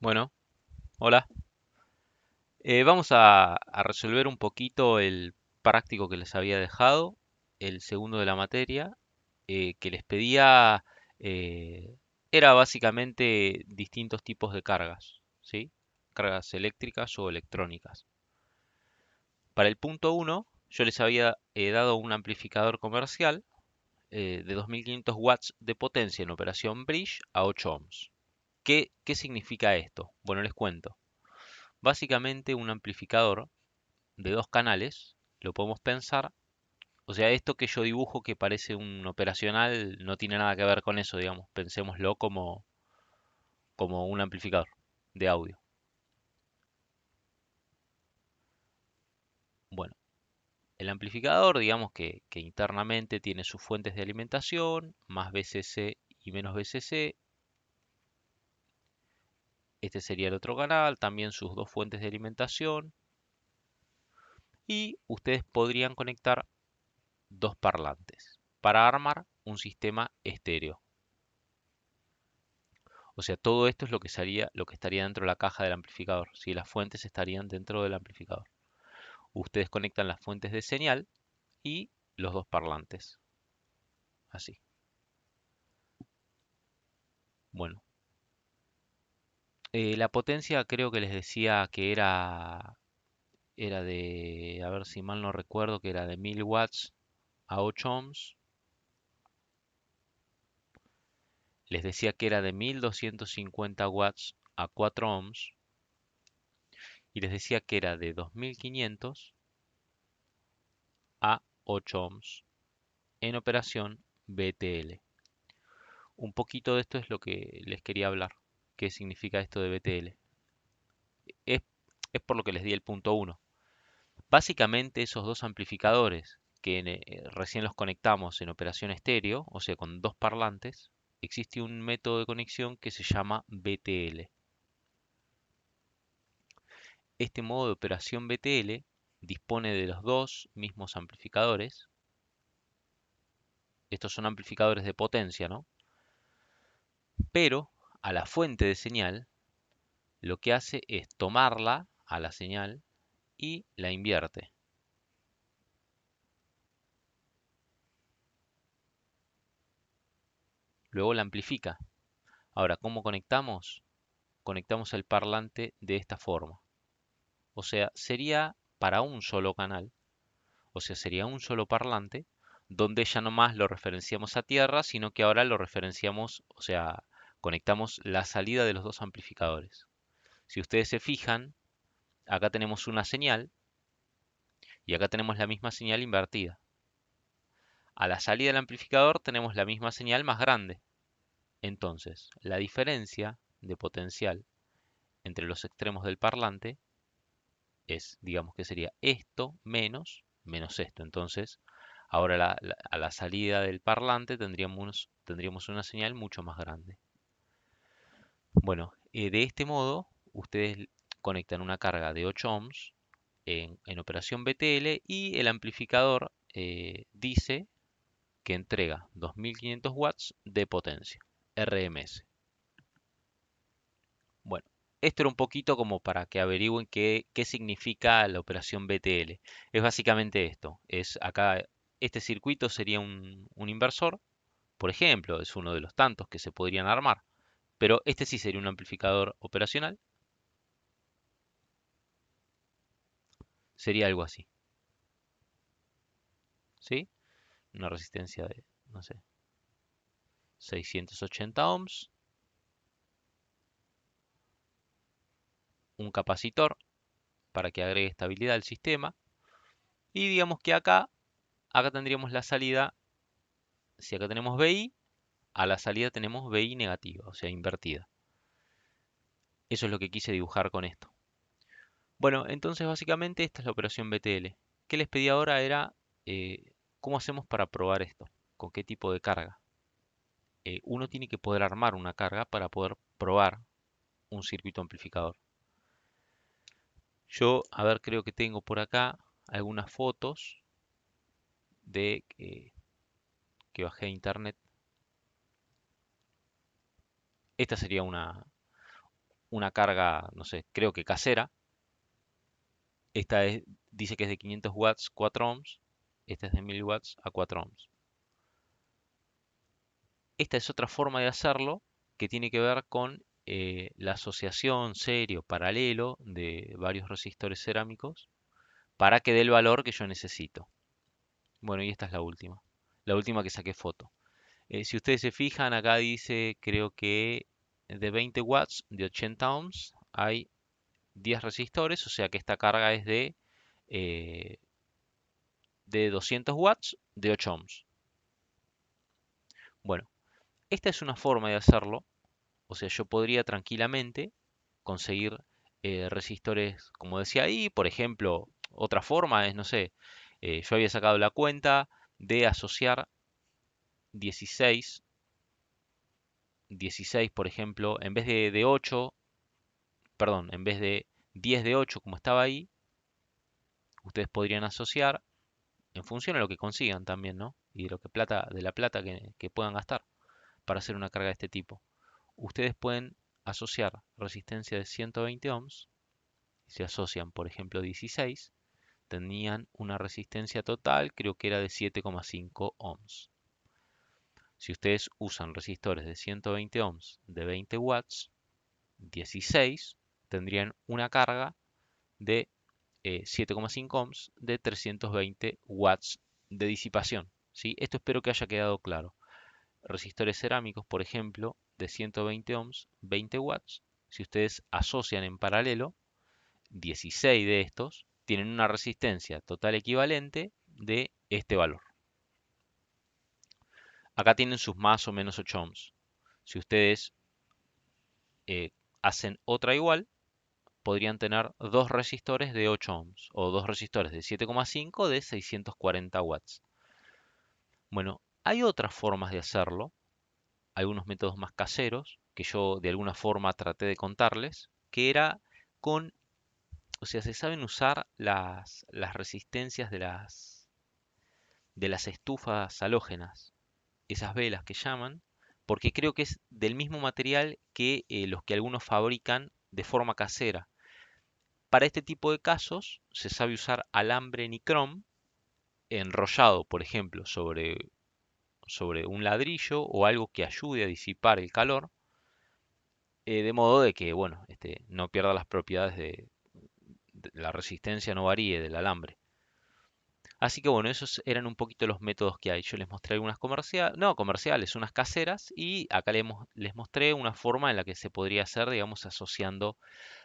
Bueno, hola. Vamos a resolver un poquito el práctico que les había dejado, el segundo de la materia, que les pedía, eh, era básicamente distintos tipos de cargas, ¿sí? Cargas eléctricas o electrónicas. Para el punto uno, yo les había dado un amplificador comercial de 2500 watts de potencia en operación bridge a 8 ohms. ¿Qué significa esto? Bueno, les cuento. Básicamente un amplificador de dos canales, lo podemos pensar, o sea, esto que yo dibujo que parece un operacional no tiene nada que ver con eso, digamos, pensémoslo como un amplificador de audio. Bueno, el amplificador, digamos que internamente tiene sus fuentes de alimentación, más VCC y menos VCC, este sería el otro canal, también sus dos fuentes de alimentación, y ustedes podrían conectar dos parlantes para armar un sistema estéreo. O sea, todo esto es lo que sería, lo que estaría dentro de la caja del amplificador. Si las fuentes estarían dentro del amplificador. Ustedes conectan las fuentes de señal y los dos parlantes. Así. Bueno, la potencia creo que les decía que era de, a ver si mal no recuerdo, que era de 1000 watts a 8 ohms. Les decía que era de 1250 watts a 4 ohms. Y les decía que era de 2500 a 8 ohms en operación BTL. Un poquito de esto es lo que les quería hablar. ¿Qué significa esto de BTL? Es, es por lo que les di el punto uno. Básicamente esos dos amplificadores que recién los conectamos en operación estéreo, o sea, con dos parlantes, existe un método de conexión que se llama BTL. Este modo de operación BTL dispone de los dos mismos amplificadores. Estos son amplificadores de potencia, ¿no? Pero a la fuente de señal lo que hace es tomarla a la señal y la invierte. Luego la amplifica. Ahora, ¿cómo conectamos? Conectamos el parlante de esta forma. O sea, sería para un solo canal, o sea, sería un solo parlante, donde ya no más lo referenciamos a tierra, sino que ahora lo referenciamos, o sea, conectamos la salida de los dos amplificadores. Si ustedes se fijan, acá tenemos una señal y acá tenemos la misma señal invertida. A la salida del amplificador tenemos la misma señal más grande. Entonces, la diferencia de potencial entre los extremos del parlante es, digamos que sería esto menos esto. Entonces, ahora a la salida del parlante tendríamos una señal mucho más grande. Bueno, de este modo, ustedes conectan una carga de 8 ohms en operación BTL y el amplificador dice que entrega 2500 watts de potencia, RMS. Bueno, esto era un poquito como para que averigüen qué significa la operación BTL. Es básicamente esto. Es acá, este circuito sería un inversor, por ejemplo, es uno de los tantos que se podrían armar. Pero este sí sería un amplificador operacional. Sería algo así. ¿Sí? Una resistencia de, no sé, 680 ohms. Un capacitor para que agregue estabilidad al sistema. Y digamos que acá tendríamos la salida. Si acá tenemos BI, a la salida tenemos BI negativa, o sea, invertida. Eso es lo que quise dibujar con esto. Bueno, entonces básicamente esta es la operación BTL. ¿Qué les pedí ahora era cómo hacemos para probar esto? ¿Con qué tipo de carga? Uno tiene que poder armar una carga para poder probar un circuito amplificador. Yo, a ver, creo que tengo por acá algunas fotos de que bajé a internet. Esta sería una carga, no sé, creo que casera. Esta dice que es de 500 watts, 4 ohms. Esta es de 1000 watts a 4 ohms. Esta es otra forma de hacerlo que tiene que ver con la asociación serie o paralelo de varios resistores cerámicos para que dé el valor que yo necesito. Bueno, y esta es la última que saqué foto. Si ustedes se fijan, acá dice, creo que de 20 watts, de 80 ohms, hay 10 resistores, o sea que esta carga es eh, de 200 watts, de 8 ohms. Bueno, esta es una forma de hacerlo, o sea, yo podría tranquilamente conseguir resistores, como decía ahí, por ejemplo, otra forma es, no sé, yo había sacado la cuenta de asociar 16, 16, por ejemplo, en vez de 8, perdón, en vez de 10 de 8 como estaba ahí, ustedes podrían asociar en función a lo que consigan también, ¿no? Y de lo que de la plata que puedan gastar para hacer una carga de este tipo. Ustedes pueden asociar resistencia de 120 ohms, si asocian, por ejemplo, 16, tenían una resistencia total, creo que era de 7,5 ohms. Si ustedes usan resistores de 120 ohms de 20 watts, 16, tendrían una carga de 7,5 ohms de 320 watts de disipación. ¿Sí? Esto espero que haya quedado claro. Resistores cerámicos, por ejemplo, de 120 ohms, 20 watts. Si ustedes asocian en paralelo, 16 de estos tienen una resistencia total equivalente de este valor. Acá tienen sus más o menos 8 ohms. Si ustedes eh, hacen otra igual, podrían tener dos resistores de 8 ohms o dos resistores de 7,5 de 640 watts. Bueno, hay otras formas de hacerlo, algunos métodos más caseros que yo de alguna forma traté de contarles, que era con, o sea, se saben usar las resistencias de las estufas halógenas, esas velas que llaman, porque creo que es del mismo material que los que algunos fabrican de forma casera. Para este tipo de casos se sabe usar alambre nicrom enrollado, por ejemplo, sobre un ladrillo o algo que ayude a disipar el calor, de modo de que, bueno, no pierda las propiedades de la resistencia, no varíe del alambre. Así que bueno, esos eran un poquito los métodos que hay. Yo les mostré algunas comerciales, no comerciales, unas caseras, y acá les mostré una forma en la que se podría hacer, digamos, asociando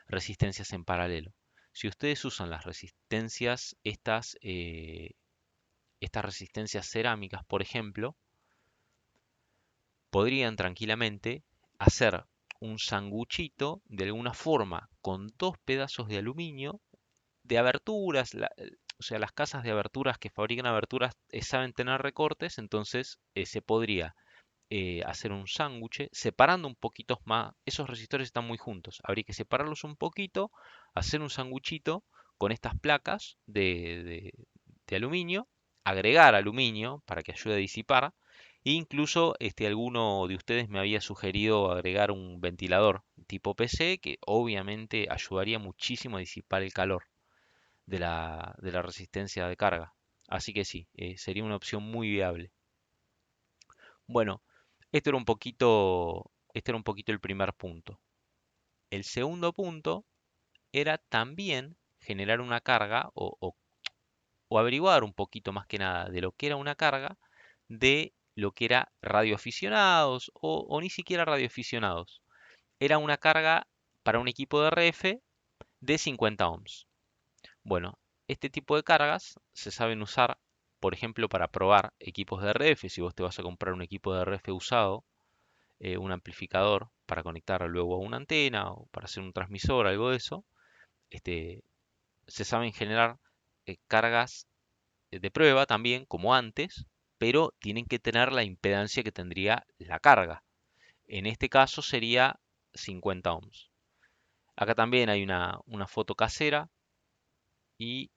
resistencias en paralelo. Si ustedes usan las resistencias, estas resistencias cerámicas, por ejemplo, podrían tranquilamente hacer un sanguchito de alguna forma con dos pedazos de aluminio de aberturas. O sea, las casas de aberturas que fabrican aberturas saben tener recortes, entonces se podría hacer un sándwich separando un poquito más. Esos resistores están muy juntos, habría que separarlos un poquito, hacer un sanguchito con estas placas de aluminio, agregar aluminio para que ayude a disipar. E incluso alguno de ustedes me había sugerido agregar un ventilador tipo PC que obviamente ayudaría muchísimo a disipar el calor de la resistencia de carga. Así que sí, sería una opción muy viable. Bueno, este era un poquito el primer punto. El segundo punto era también generar una carga o averiguar un poquito más que nada de lo que era una carga de lo que era radioaficionados o ni siquiera radioaficionados. Era una carga para un equipo de RF de 50 ohms. Bueno, este tipo de cargas se saben usar, por ejemplo, para probar equipos de RF. Si vos te vas a comprar un equipo de RF usado, un amplificador para conectar luego a una antena o para hacer un transmisor, algo de eso, este, se saben generar cargas de prueba también, como antes, pero tienen que tener la impedancia que tendría la carga. En este caso sería 50 ohms. Acá también hay una foto casera y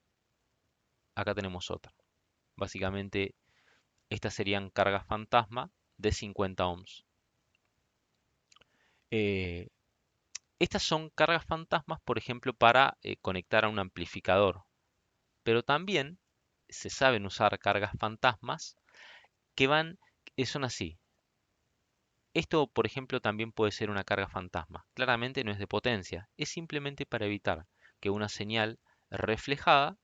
acá tenemos otra. Básicamente, estas serían cargas fantasma de 50 ohms. Eh, Estas son cargas fantasmas, por ejemplo, para conectar a un amplificador, pero también se saben usar cargas fantasmas que son así. Esto, por ejemplo, también puede ser una carga fantasma. Claramente no es de potencia, es simplemente para evitar que una señal reflejada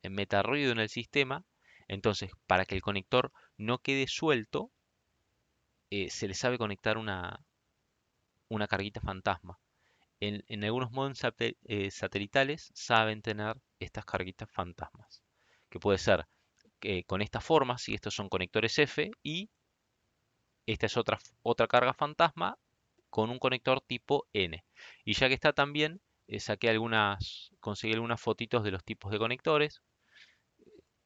meta ruido en el sistema. Entonces, para que el conector no quede suelto, se le sabe conectar una carguita fantasma. En algunos modems satelitales saben tener estas carguitas fantasmas, que puede ser con esta forma, si estos son conectores F, y esta es otra carga fantasma con un conector tipo N. Y ya que está también, conseguí algunas fotitos de los tipos de conectores,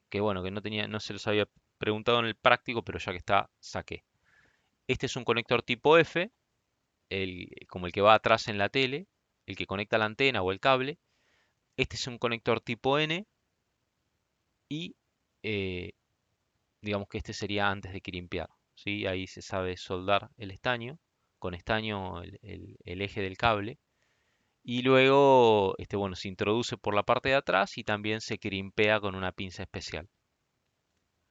que bueno, que no se los había preguntado en el práctico, pero ya que está, saqué. Este es un conector tipo F, como el que va atrás en la tele, el que conecta la antena o el cable. Este es un conector tipo N y eh, digamos que este sería antes de crimpear, ¿sí? Ahí se sabe soldar el estaño, con estaño el eje del cable. Y luego, bueno, se introduce por la parte de atrás y también se crimpea con una pinza especial,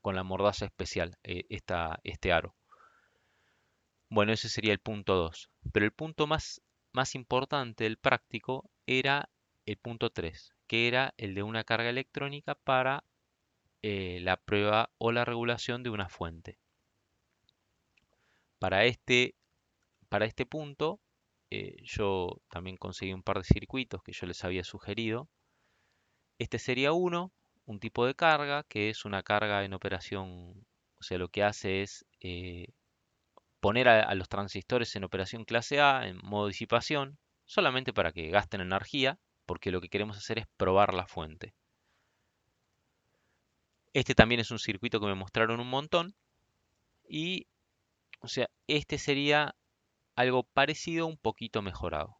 con la mordaza especial, este aro. Bueno, ese sería el punto 2. Pero el punto más importante del práctico era el punto 3, que era el de una carga electrónica para la prueba o la regulación de una fuente. Para este, para este punto, yo también conseguí un par de circuitos que yo les había sugerido. Este sería un tipo de carga, que es una carga en operación, o sea, lo que hace es poner a los transistores en operación clase A, en modo disipación, solamente para que gasten energía, porque lo que queremos hacer es probar la fuente. Este también es un circuito que me mostraron un montón y, o sea, este sería algo parecido, un poquito mejorado.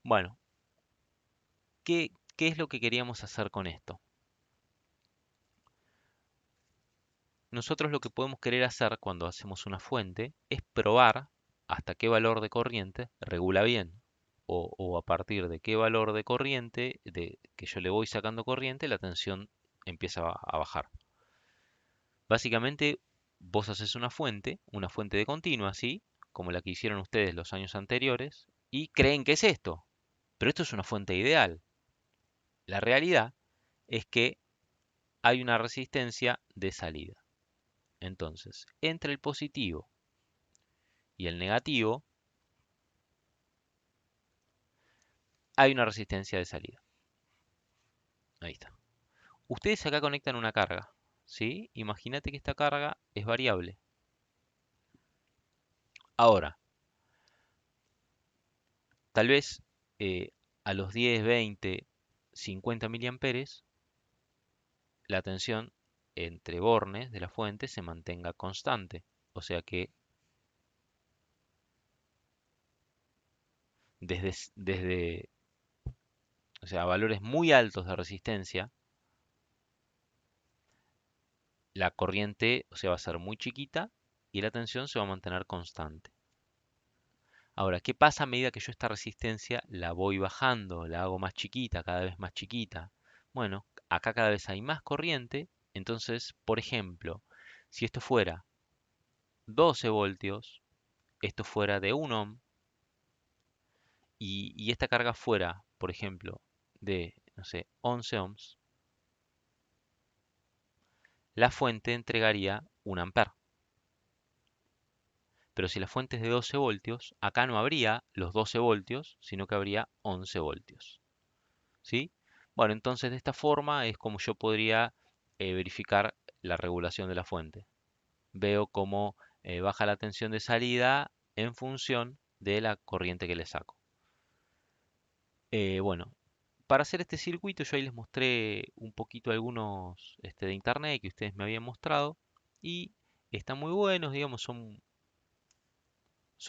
Bueno, ¿qué es lo que queríamos hacer con esto? Nosotros lo que podemos querer hacer cuando hacemos una fuente es probar hasta qué valor de corriente regula bien o a partir de qué valor de corriente, de que yo le voy sacando corriente, la tensión empieza a bajar. Básicamente, vos haces una fuente de continua, ¿sí? Como la que hicieron ustedes los años anteriores, y creen que es esto. Pero esto es una fuente ideal. La realidad es que hay una resistencia de salida. Entonces, entre el positivo y el negativo, hay una resistencia de salida. Ahí está. Ustedes acá conectan una carga, ¿sí? Imagínate que esta carga es variable. Ahora, tal vez a los 10, 20, 50 miliamperes, la tensión entre bornes de la fuente se mantenga constante. O sea que desde o sea, valores muy altos de resistencia, la corriente, o sea, va a ser muy chiquita y la tensión se va a mantener constante. Ahora, ¿qué pasa a medida que yo esta resistencia la voy bajando, la hago más chiquita, cada vez más chiquita? Bueno, acá cada vez hay más corriente, entonces, por ejemplo, si esto fuera 12 voltios, esto fuera de 1 ohm, y esta carga fuera, por ejemplo, de, no sé, 11 ohms, la fuente entregaría 1 amper. Pero si la fuente es de 12 voltios, acá no habría los 12 voltios, sino que habría 11 voltios. ¿Sí? Bueno, entonces de esta forma es como yo podría verificar la regulación de la fuente. Veo cómo baja la tensión de salida en función de la corriente que le saco. Bueno, para hacer este circuito yo ahí les mostré un poquito algunos de internet que ustedes me habían mostrado y están muy buenos, digamos, son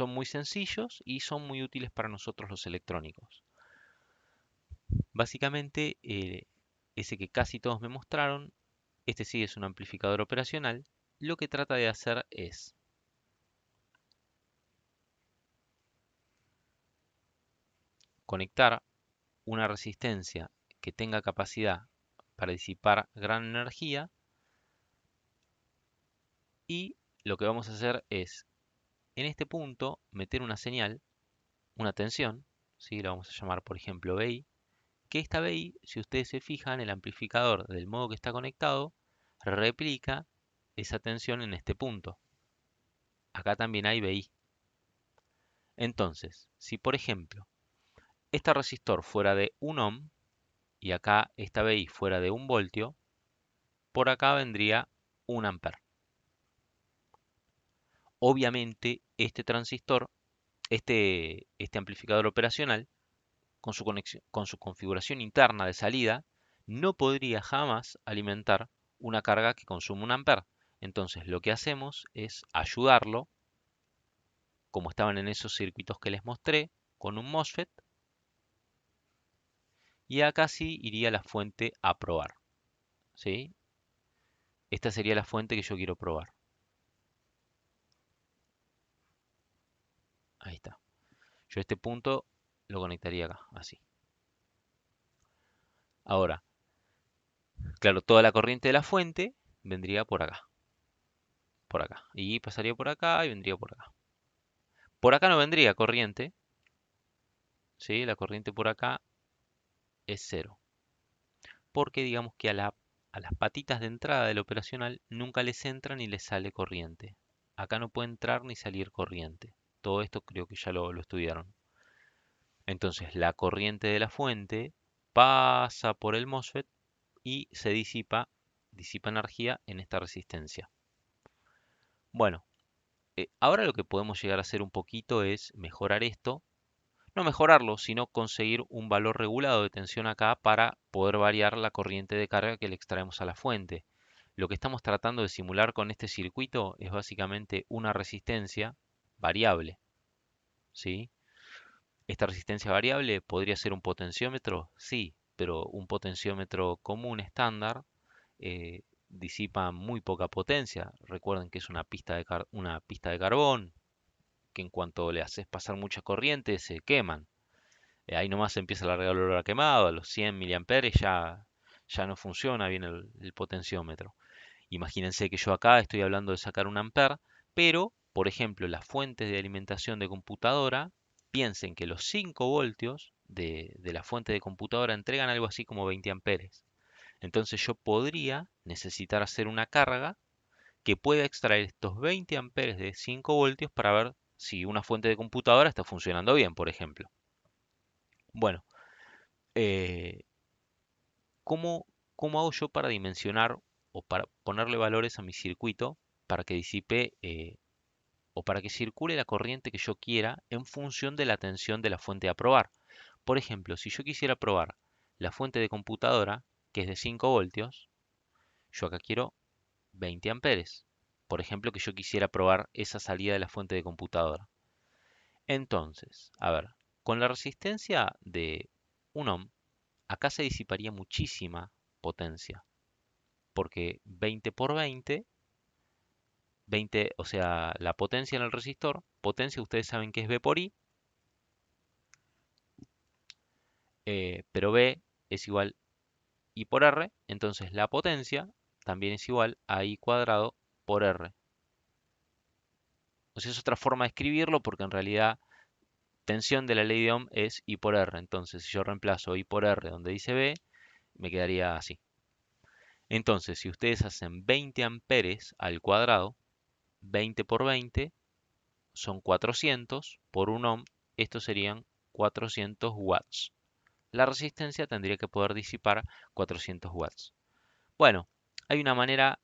muy sencillos y son muy útiles para nosotros los electrónicos. Básicamente, ese que casi todos me mostraron, este sí es un amplificador operacional. Lo que trata de hacer es conectar una resistencia que tenga capacidad para disipar gran energía y lo que vamos a hacer es en este punto meter una señal, una tensión, ¿sí? La vamos a llamar por ejemplo BI, que esta BI, si ustedes se fijan, el amplificador del modo que está conectado replica esa tensión en este punto. Acá también hay BI. Entonces, si por ejemplo este resistor fuera de 1 ohm y acá esta BI fuera de 1 voltio, por acá vendría 1 amper. Obviamente este transistor, este amplificador operacional, con su conexión, con su configuración interna de salida, no podría jamás alimentar una carga que consume 1 amper. Entonces lo que hacemos es ayudarlo, como estaban en esos circuitos que les mostré, con un MOSFET, y acá sí iría la fuente a probar, ¿sí? Esta sería la fuente que yo quiero probar. Ahí está. Yo este punto lo conectaría acá, así. Ahora, claro, toda la corriente de la fuente vendría por acá. Y pasaría por acá y vendría por acá. Por acá no vendría corriente, ¿sí? La corriente por acá es cero. Porque digamos que a las patitas de entrada del operacional nunca les entra ni les sale corriente. Acá no puede entrar ni salir corriente. Todo esto creo que ya lo estudiaron. Entonces la corriente de la fuente pasa por el MOSFET y se disipa energía en esta resistencia. Bueno, ahora lo que podemos llegar a hacer un poquito es mejorar esto. No mejorarlo, sino conseguir un valor regulado de tensión acá para poder variar la corriente de carga que le extraemos a la fuente. Lo que estamos tratando de simular con este circuito es básicamente una resistencia variable, ¿sí? Esta resistencia variable podría ser un potenciómetro, sí, pero un potenciómetro común estándar disipa muy poca potencia. Recuerden que es una pista de carbón, que en cuanto le haces pasar mucha corriente se queman. Ahí nomás empieza a largar el olor a quemado, a los 100 miliamperes ya no funciona bien el potenciómetro. Imagínense que yo acá estoy hablando de sacar un amper, pero, por ejemplo, las fuentes de alimentación de computadora, piensen que los 5 voltios de la fuente de computadora entregan algo así como 20 amperes. Entonces yo podría necesitar hacer una carga que pueda extraer estos 20 amperes de 5 voltios para ver si una fuente de computadora está funcionando bien, por ejemplo. Bueno, eh, ¿cómo, cómo hago yo para dimensionar o para ponerle valores a mi circuito para que disipe o para que circule la corriente que yo quiera en función de la tensión de la fuente a probar? Por ejemplo, si yo quisiera probar la fuente de computadora, que es de 5 voltios, yo acá quiero 20 amperes. Por ejemplo, que yo quisiera probar esa salida de la fuente de computadora. Entonces, a ver, con la resistencia de 1 ohm, acá se disiparía muchísima potencia, porque 20 por 20, 20, o sea, la potencia en el resistor, potencia ustedes saben que es V por I, pero V es igual I por R, entonces la potencia también es igual a I cuadrado por R. O sea, es otra forma de escribirlo porque en realidad tensión de la ley de Ohm es I por R. Entonces, si yo reemplazo I por R donde dice V, me quedaría así. Entonces, si ustedes hacen 20 amperes al cuadrado, 20 por 20 son 400 por 1 ohm, estos serían 400 watts. La resistencia tendría que poder disipar 400 watts. Bueno, hay una manera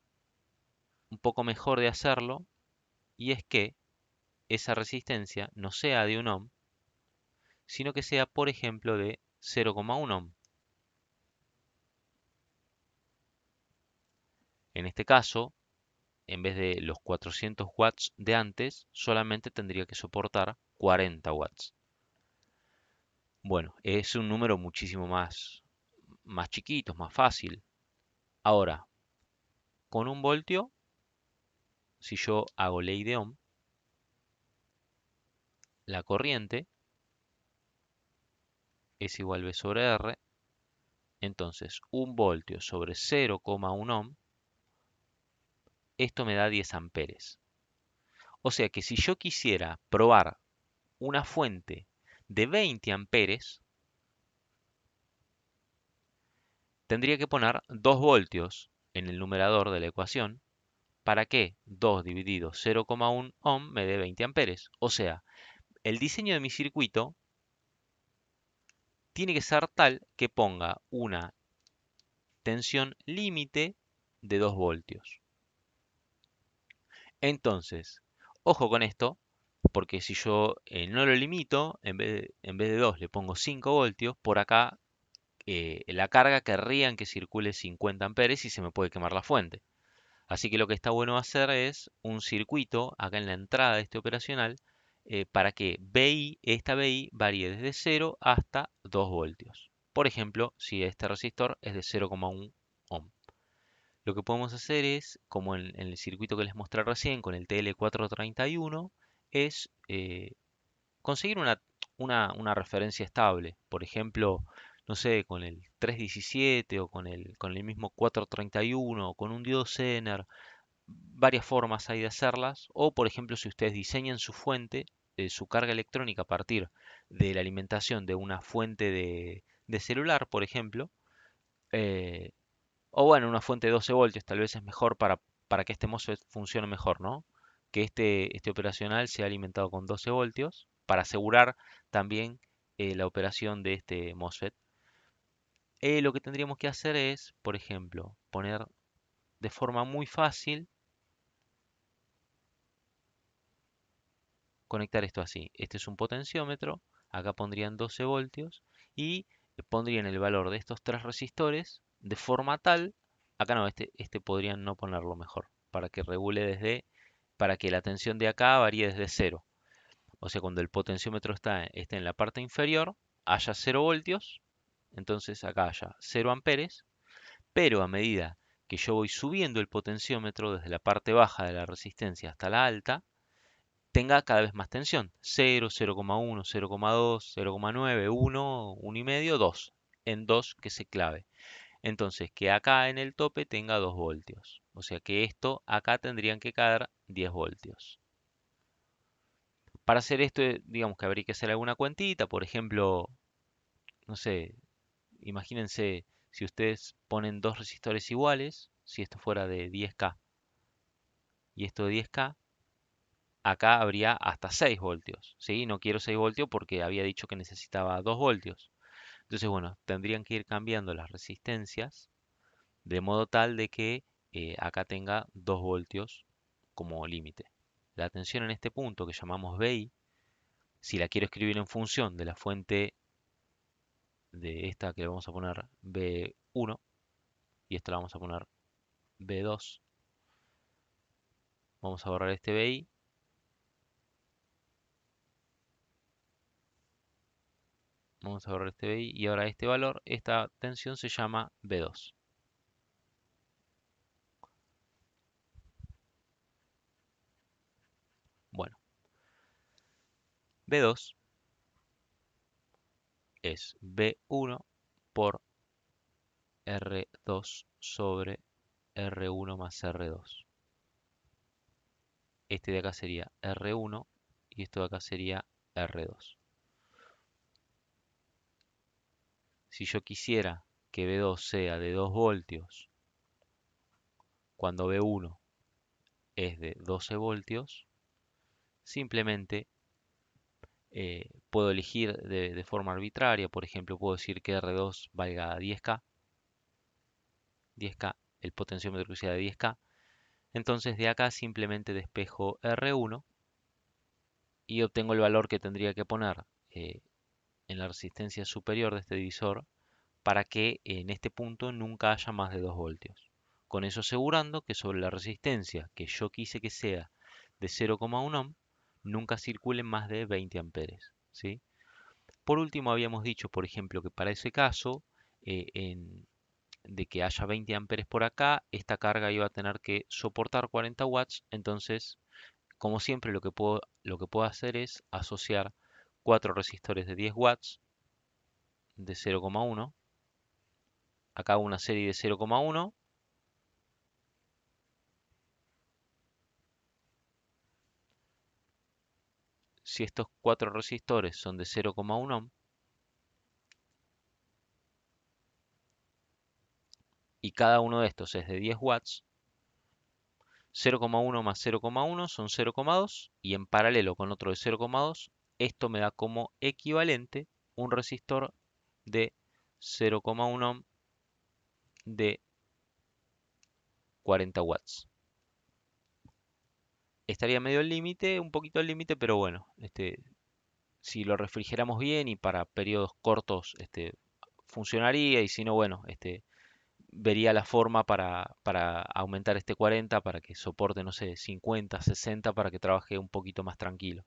un poco mejor de hacerlo y es que esa resistencia no sea de 1 ohm, sino que sea, por ejemplo, de 0,1 ohm. En este caso, en vez de los 400 watts de antes, solamente tendría que soportar 40 watts. Bueno, es un número muchísimo más chiquito, más fácil. Ahora, con 1 voltio, si yo hago ley de Ohm, la corriente es igual a V sobre R. Entonces, 1 voltio sobre 0,1 ohm, esto me da 10 amperes. O sea que si yo quisiera probar una fuente de 20 amperes, tendría que poner 2 voltios en el numerador de la ecuación para que 2 dividido 0,1 ohm me dé 20 amperes. O sea, el diseño de mi circuito tiene que ser tal que ponga una tensión límite de 2 voltios. Entonces, ojo con esto, porque si yo no lo limito, en vez de 2 le pongo 5 voltios, por acá la carga querría que circule 50 amperes y se me puede quemar la fuente. Así que lo que está bueno hacer es un circuito acá en la entrada de este operacional para que esta BI varíe desde 0 hasta 2 voltios. Por ejemplo, si este resistor es de 0,1 ohm. Lo que podemos hacer es, como en el circuito que les mostré recién con el TL431, es conseguir una referencia estable. Por ejemplo, no sé, con el 317 o con el mismo 431 o con un diodo Zener. Varias formas hay de hacerlas. O, por ejemplo, si ustedes diseñan su fuente, su carga electrónica a partir de la alimentación de una fuente de celular, por ejemplo, eh, o bueno, una fuente de 12 voltios tal vez es mejor para que este MOSFET funcione mejor, ¿no? Que este operacional sea alimentado con 12 voltios para asegurar también la operación de este MOSFET. Lo que tendríamos que hacer es, por ejemplo, poner de forma muy fácil, conectar esto así. Este es un potenciómetro, acá pondrían 12 voltios y pondrían el valor de estos tres resistores de forma tal, acá no, este podrían no ponerlo mejor, para que regule para que la tensión de acá varíe desde cero. O sea, cuando el potenciómetro esté en la parte inferior, haya 0 voltios, entonces acá haya 0 amperes, pero a medida que yo voy subiendo el potenciómetro desde la parte baja de la resistencia hasta la alta, tenga cada vez más tensión. 0, 0,1, 0,2, 0,9, 1, 1,5, 2. En 2 que se clave. Entonces, que acá en el tope tenga 2 voltios. O sea que esto acá tendrían que caer 10 voltios. Para hacer esto, digamos que habría que hacer alguna cuentita. Por ejemplo, no sé, imagínense si ustedes ponen dos resistores iguales, si esto fuera de 10K y esto de 10K, acá habría hasta 6 voltios, ¿sí? No quiero 6 voltios porque había dicho que necesitaba 2 voltios. Entonces, bueno, tendrían que ir cambiando las resistencias de modo tal de que acá tenga 2 voltios como límite. La tensión en este punto que llamamos BI, si la quiero escribir en función de la fuente de esta que le vamos a poner B1 y esta la vamos a poner B2, vamos a borrar este BI. Vamos a borrar este BI y ahora este valor, esta tensión se llama B2. Bueno, B2 es B1 por R2 sobre R1 más R2. Este de acá sería R1 y esto de acá sería R2. Si yo quisiera que B2 sea de 2 voltios cuando B1 es de 12 voltios, simplemente puedo elegir de forma arbitraria. Por ejemplo, puedo decir que R2 valga 10K, 10K, el potenciómetro que sea de 10K. Entonces de acá simplemente despejo R1 y obtengo el valor que tendría que poner en la resistencia superior de este divisor para que en este punto nunca haya más de 2 voltios. Con eso asegurando que sobre la resistencia que yo quise que sea de 0,1 ohm, nunca circulen más de 20 amperes, ¿sí? Por último, habíamos dicho, por ejemplo, que para ese caso, de que haya 20 amperes por acá, esta carga iba a tener que soportar 40 watts. Entonces, como siempre, lo que puedo hacer es asociar 4 resistores de 10 watts de 0,1. Acá hago una serie de 0,1. Si estos cuatro resistores son de 0,1 ohm y cada uno de estos es de 10 watts, 0,1 más 0,1 son 0,2 y en paralelo con otro de 0,2, esto me da como equivalente un resistor de 0,1 ohm de 40 watts. Estaría medio al límite, un poquito al límite, pero bueno, si lo refrigeramos bien y para periodos cortos, funcionaría y si no, bueno, vería la forma para aumentar este 40 para que soporte, no sé, 50, 60 para que trabaje un poquito más tranquilo.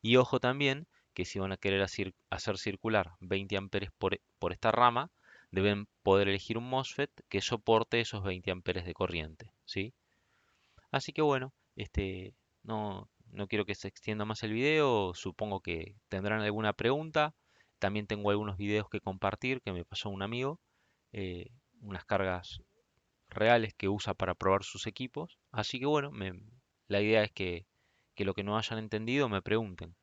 Y ojo también que si van a querer hacer circular 20 amperes por esta rama, deben poder elegir un MOSFET que soporte esos 20 amperes de corriente, ¿sí? Así que bueno, no quiero que se extienda más el video, supongo que tendrán alguna pregunta. También tengo algunos videos que compartir que me pasó un amigo, eh, unas cargas reales que usa para probar sus equipos. Así que bueno, la idea es que lo que no hayan entendido me pregunten.